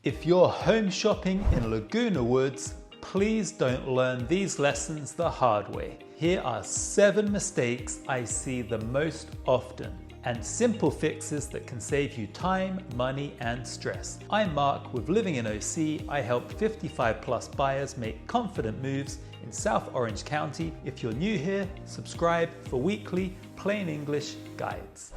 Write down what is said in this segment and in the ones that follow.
If you're home shopping in Laguna Woods, please don't learn these lessons the hard way. Here are 7 mistakes I see the most often, and simple fixes that can save you time, money, and stress. I'm Mark with Living in OC. I help 55 plus buyers make confident moves in South Orange County. If you're new here, subscribe for weekly plain English guides.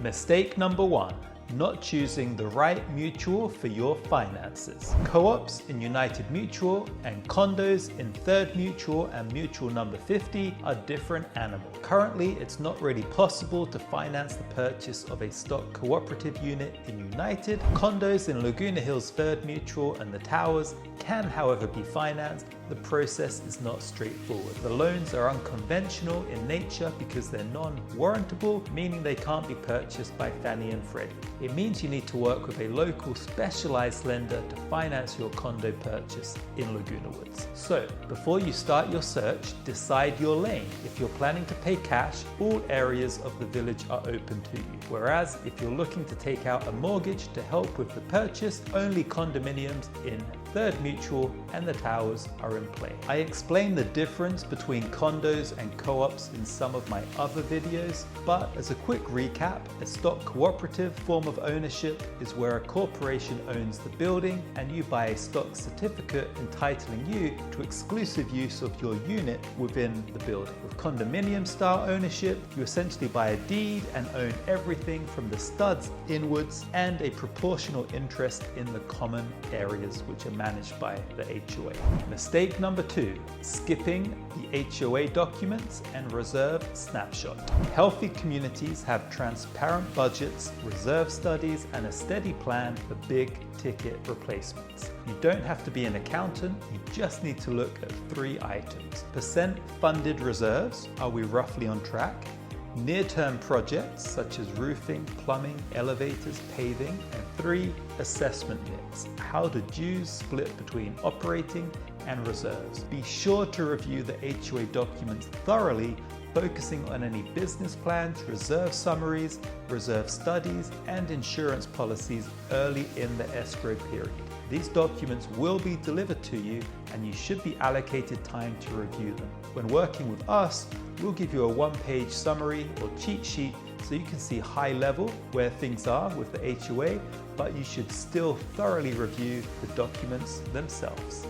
Mistake number 1. Not choosing the right mutual for your finances. Co-ops in United Mutual and condos in Third Mutual and Mutual number 50 are different animals. Currently, it's not really possible to finance the purchase of a stock cooperative unit in United. Condos in Laguna Hills Third Mutual and the Towers can, however, be financed. The process is not straightforward. The loans are unconventional in nature because they're non-warrantable, meaning they can't be purchased by Fannie and Freddie. It means you need to work with a local specialized lender to finance your condo purchase in Laguna Woods. So, before you start your search, decide your lane. If you're planning to pay cash, all areas of the village are open to you. Whereas, if you're looking to take out a mortgage to help with the purchase, only condominiums in Third Mutual and the Towers are in play. I explain the difference between condos and co-ops in some of my other videos, but as a quick recap, a stock cooperative form of ownership is where a corporation owns the building and you buy a stock certificate entitling you to exclusive use of your unit within the building. With condominium style ownership, you essentially buy a deed and own everything from the studs inwards and a proportional interest in the common areas which are managed by the HOA. Mistake number 2, skipping the HOA documents and reserve snapshot. Healthy communities have transparent budgets, reserve studies, and a steady plan for big ticket replacements. You don't have to be an accountant, you just need to look at 3 items. Percent funded reserves, are we roughly on track? Near-term projects such as roofing, plumbing, elevators, paving, and 3 assessment mix. How do dues split between operating and reserves? Be sure to review the HOA documents thoroughly, focusing on any business plans, reserve summaries, reserve studies, and insurance policies early in the escrow period. These documents will be delivered to you and you should be allocated time to review them. When working with us, we'll give you a 1-page summary or cheat sheet so you can see high level where things are with the HOA, but you should still thoroughly review the documents themselves.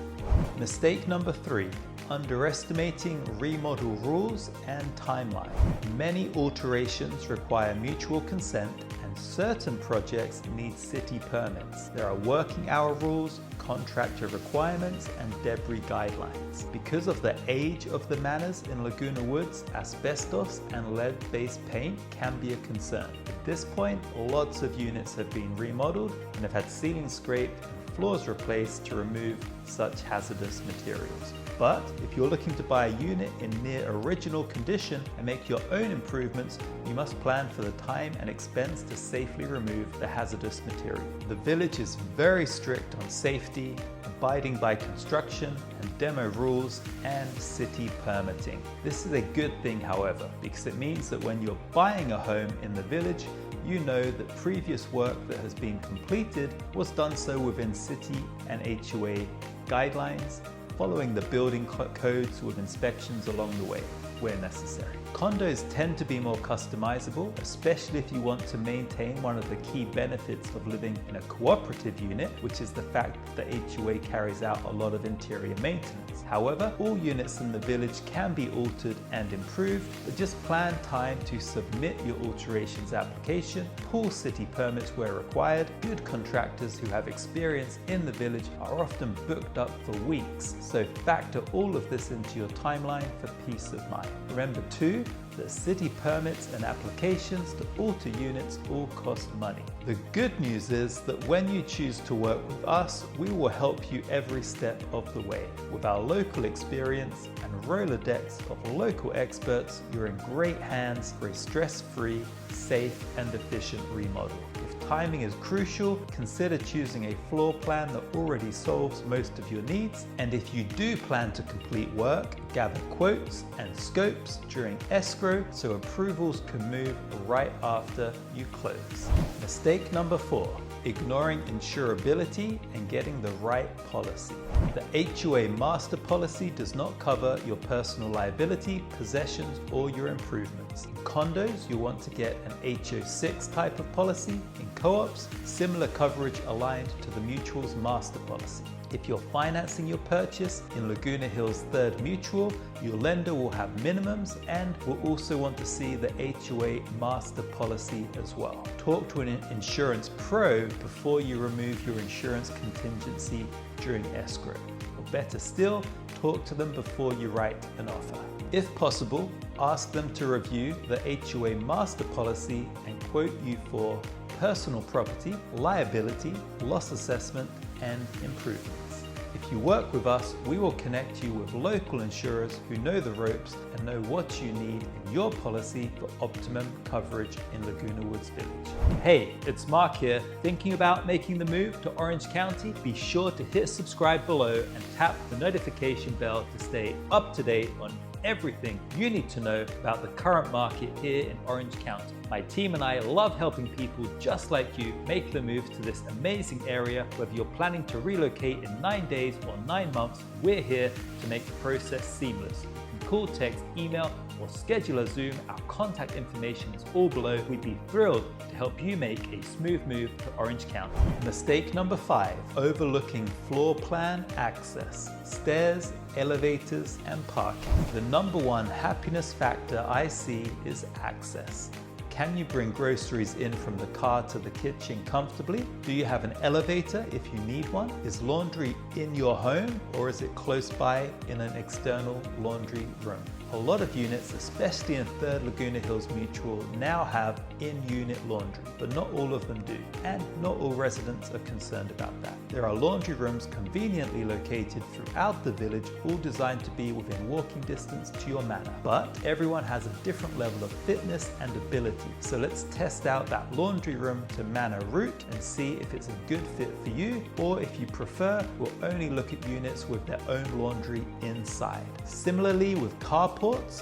Mistake number 3. Underestimating remodel rules and timeline. Many alterations require mutual consent and certain projects need city permits. There are working hour rules, contractor requirements, and debris guidelines. Because of the age of the manors in Laguna Woods, asbestos and lead-based paint can be a concern. At this point, lots of units have been remodeled and have had ceilings scraped and floors replaced to remove such hazardous materials. But if you're looking to buy a unit in near original condition and make your own improvements, you must plan for the time and expense to safely remove the hazardous material. The village is very strict on safety, abiding by construction and demo rules, and city permitting. This is a good thing, however, because it means that when you're buying a home in the village, you know that previous work that has been completed was done so within city and HOA guidelines, following the building codes with inspections along the way where necessary. Condos tend to be more customizable, especially if you want to maintain one of the key benefits of living in a cooperative unit, which is the fact that the HOA carries out a lot of interior maintenance. However, all units in the village can be altered and improved, but just plan time to submit your alterations application, pull city permits where required. Good contractors who have experience in the village are often booked up for weeks, so factor all of this into your timeline for peace of mind. Remember too, that city permits and applications to alter units all cost money. The good news is that when you choose to work with us, we will help you every step of the way. With our local experience and Rolodex of local experts, you're in great hands for a stress-free, safe and efficient remodel. If timing is crucial, consider choosing a floor plan that already solves most of your needs. And if you do plan to complete work, gather quotes and scopes during escrow so approvals can move right after you close. Mistake number 4. Ignoring insurability and getting the right policy. The HOA master policy does not cover your personal liability, possessions, or your improvements. In condos, you'll want to get an HO6 type of policy. In co-ops, similar coverage aligned to the mutual's master policy. If you're financing your purchase in Laguna Hills Third Mutual, your lender will have minimums and will also want to see the HOA master policy as well. Talk to an insurance pro before you remove your insurance contingency during escrow. Or better still, talk to them before you write an offer. If possible, ask them to review the HOA master policy and quote you for personal property, liability, loss assessment, and improvements. If you work with us, we will connect you with local insurers who know the ropes and know what you need in your policy for optimum coverage in Laguna Woods Village. Hey, it's Mark here. Thinking about making the move to Orange County? Be sure to hit subscribe below and tap the notification bell to stay up to date on everything you need to know about the current market here in Orange County. My team and I love helping people just like you make the move to this amazing area. Whether you're planning to relocate in 9 days or 9 months, we're here to make the process seamless. You can call, text, email, or schedule a Zoom. Our contact information is all below. We'd be thrilled to help you make a smooth move to Orange County. Mistake number 5, overlooking floor plan access, stairs, elevators, and parking. The number one happiness factor I see is access. Can you bring groceries in from the car to the kitchen comfortably? Do you have an elevator if you need one? Is laundry in your home or is it close by in an external laundry room? A lot of units, especially in 3rd Laguna Hills Mutual, now have in-unit laundry, but not all of them do. And not all residents are concerned about that. There are laundry rooms conveniently located throughout the village, all designed to be within walking distance to your manor. But everyone has a different level of fitness and ability. So let's test out that laundry room to manor route and see if it's a good fit for you, or if you prefer, we'll only look at units with their own laundry inside. Similarly with carports,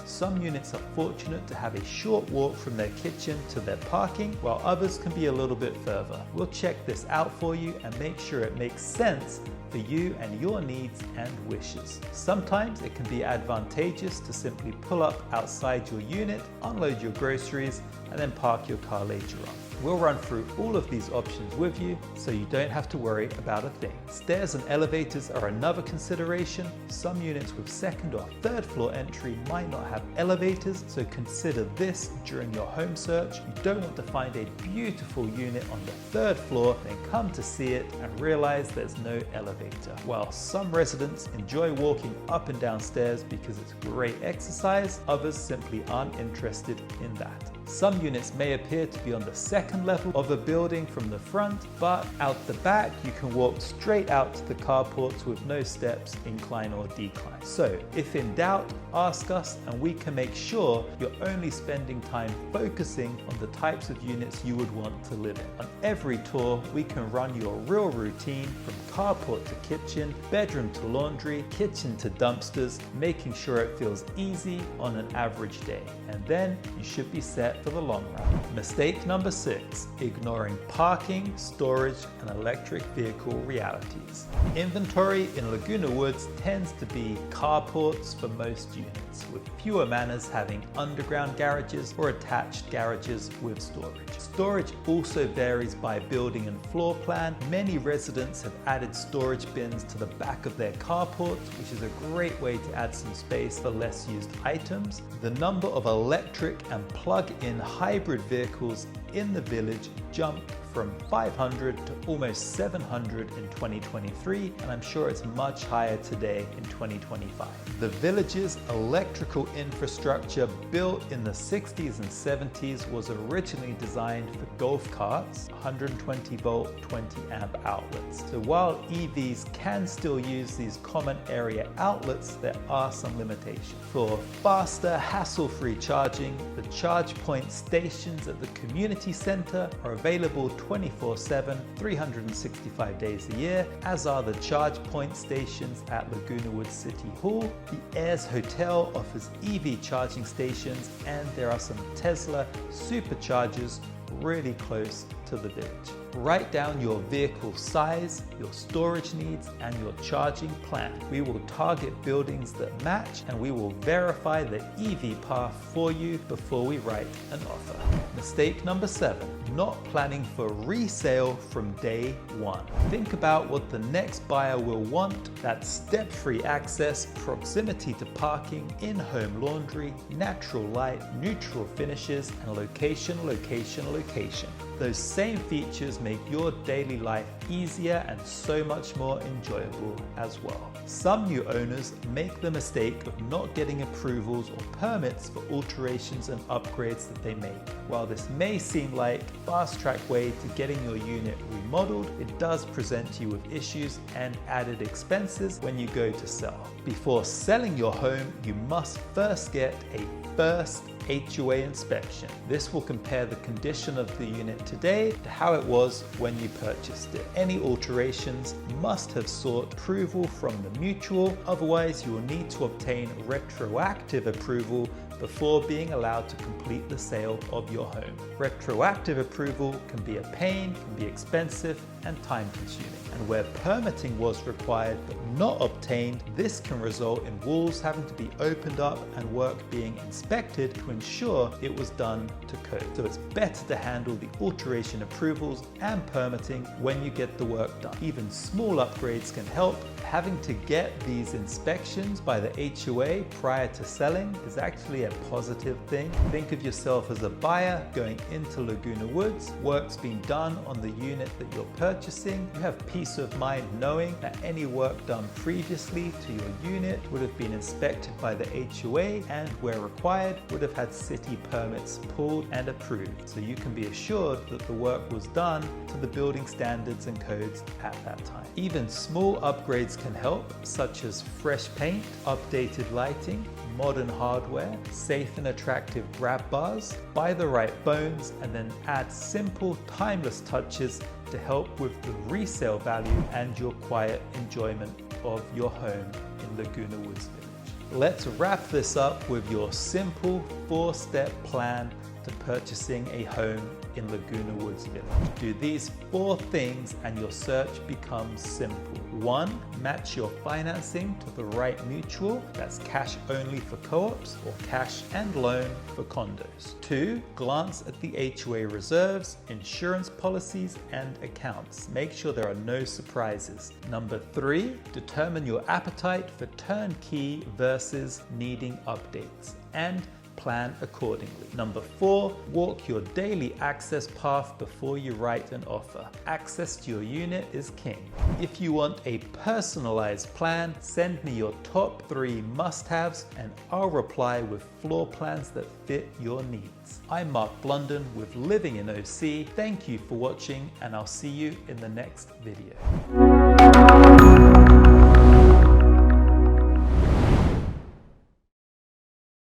some units are fortunate to have a short walk from their kitchen to their parking, while others can be a little bit further. We'll check this out for you and make sure it makes sense for you and your needs and wishes. Sometimes it can be advantageous to simply pull up outside your unit, unload your groceries, and then park your car later on. We'll run through all of these options with you so you don't have to worry about a thing. Stairs and elevators are another consideration. Some units with 2nd or 3rd floor entry might not have elevators, so consider this during your home search. You don't want to find a beautiful unit on the 3rd floor, then come to see it and realize there's no elevator. While some residents enjoy walking up and down stairs because it's great exercise, others simply aren't interested in that. Some units may appear to be on the 2nd level of a building from the front, but out the back you can walk straight out to the carports with no steps, incline or decline. So if in doubt, ask us and we can make sure you're only spending time focusing on the types of units you would want to live in. On every tour, we can run your real routine from carport to kitchen, bedroom to laundry, kitchen to dumpsters, making sure it feels easy on an average day. And then you should be set for the long run. Mistake number 6, ignoring parking, storage, and electric vehicle realities. Inventory in Laguna Woods tends to be carports for most units, with fewer manors having underground garages or attached garages with storage. Storage also varies by building and floor plan. Many residents have added storage bins to the back of their carports, which is a great way to add some space for less used items. The number of electric and plug-in hybrid vehicles in the village jumped from 500 to almost 700 in 2023, and I'm sure it's much higher today in 2025. The village's electrical infrastructure, built in the 60s and 70s, was originally designed for golf carts, 120 volt, 20 amp outlets. So while EVs can still use these common area outlets, there are some limitations. For faster, hassle-free charging, the charge point stations at the community city centre are available 24/7, 365 days a year, as are the charge point stations at Laguna Woods City Hall. The Airs Hotel offers EV charging stations, and there are some Tesla superchargers really close to the village. Write down your vehicle size, your storage needs, and your charging plan. We will target buildings that match, and we will verify the EV path for you before we write an offer. Mistake number 7, not planning for resale from day one. Think about what the next buyer will want. That's step-free access, proximity to parking, in-home laundry, natural light, neutral finishes, and location, location, location. Those same features make your daily life easier and so much more enjoyable as well. Some new owners make the mistake of not getting approvals or permits for alterations and upgrades that they make. While this may seem like a fast-track way to getting your unit remodeled, it does present you with issues and added expenses when you go to sell. Before selling your home, you must first get a first HOA inspection. This will compare the condition of the unit today to how it was when you purchased it. Any alterations must have sought approval from the mutual, otherwise you will need to obtain retroactive approval before being allowed to complete the sale of your home. Retroactive approval can be a pain, can be expensive, and time-consuming. And where permitting was required but not obtained, this can result in walls having to be opened up and work being inspected to ensure it was done to code. So it's better to handle the alteration approvals and permitting when you get the work done. Even small upgrades can help. Having to get these inspections by the HOA prior to selling is actually a positive thing. Think of yourself as a buyer going into Laguna Woods. Work's been done on the unit that you're purchasing. You have peace of mind knowing that any work done previously to your unit would have been inspected by the HOA and, where required, would have had city permits pulled and approved. So you can be assured that the work was done to the building standards and codes at that time. Even small upgrades can help, such as fresh paint, updated lighting, modern hardware, safe and attractive grab bars. Buy the right bones and then add simple, timeless touches to help with the resale value and your quiet enjoyment of your home in Laguna Woods Village. Let's wrap this up with your simple 4-step plan to purchasing a home in Laguna Woods Village. Do these 4 things and your search becomes simple. 1. Match your financing to the right mutual, that's cash only for co-ops or cash and loan for condos. 2. Glance at the HOA reserves, insurance policies and accounts. Make sure there are no surprises. Number 3. Determine your appetite for turnkey versus needing updates, and plan accordingly. Number 4, walk your daily access path before you write an offer. Access to your unit is king. If you want a personalized plan, send me your top 3 must-haves and I'll reply with floor plans that fit your needs. I'm Mark Blunden with Living in OC. Thank you for watching and I'll see you in the next video.